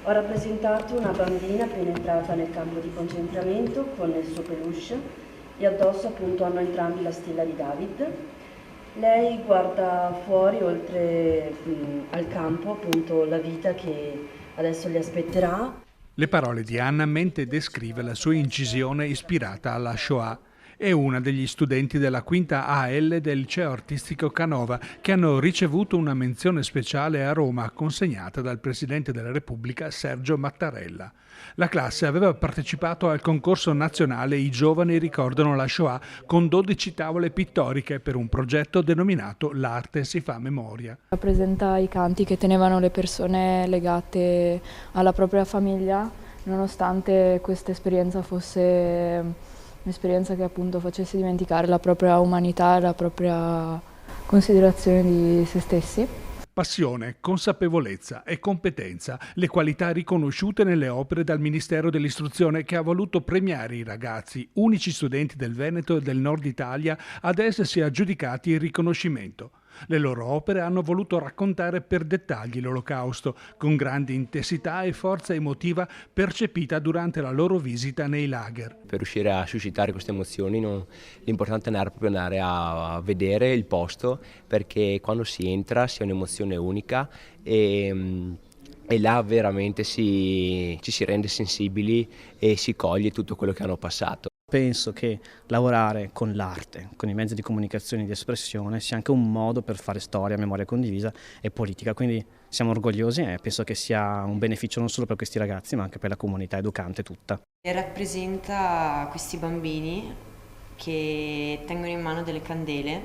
Ho rappresentato una bambina appena entrata nel campo di concentramento con il suo peluche e addosso appunto hanno entrambi la stella di David. Lei guarda fuori oltre al campo, appunto la vita che adesso li aspetterà. Le parole di Anna mentre descrive la sua incisione ispirata alla Shoah. È una degli studenti della quinta AL del liceo artistico Canova che hanno ricevuto una menzione speciale a Roma consegnata dal Presidente della Repubblica Sergio Mattarella. La classe aveva partecipato al concorso nazionale I giovani ricordano la Shoah con 12 tavole pittoriche per un progetto denominato L'arte si fa memoria. Rappresenta i canti che tenevano le persone legate alla propria famiglia, nonostante questa esperienza fosse un'esperienza che appunto facesse dimenticare la propria umanità e la propria considerazione di se stessi. Passione, consapevolezza e competenza, le qualità riconosciute nelle opere dal Ministero dell'Istruzione che ha voluto premiare i ragazzi, unici studenti del Veneto e del Nord Italia ad essersi aggiudicati il riconoscimento. Le loro opere hanno voluto raccontare per dettagli l'Olocausto, con grande intensità e forza emotiva percepita durante la loro visita nei lager. Per riuscire a suscitare queste emozioni l'importante è proprio andare a vedere il posto, perché quando si entra si ha un'emozione unica e là veramente ci si rende sensibili e si coglie tutto quello che hanno passato. Penso che lavorare con l'arte, con i mezzi di comunicazione e di espressione sia anche un modo per fare storia, memoria condivisa e politica, quindi siamo orgogliosi e penso che sia un beneficio non solo per questi ragazzi ma anche per la comunità educante tutta. Rappresenta questi bambini che tengono in mano delle candele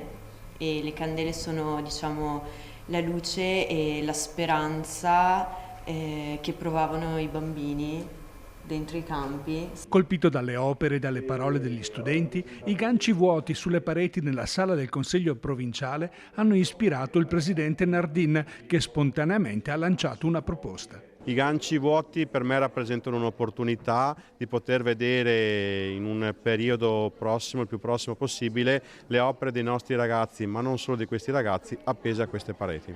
e le candele sono, diciamo, la luce e la speranza che provavano i bambini dentro i campi. Colpito dalle opere e dalle parole degli studenti, i ganci vuoti sulle pareti nella sala del Consiglio provinciale hanno ispirato il presidente Nardin, che spontaneamente ha lanciato una proposta. I ganci vuoti per me rappresentano un'opportunità di poter vedere in un periodo prossimo, il più prossimo possibile, le opere dei nostri ragazzi, ma non solo di questi ragazzi, appese a queste pareti.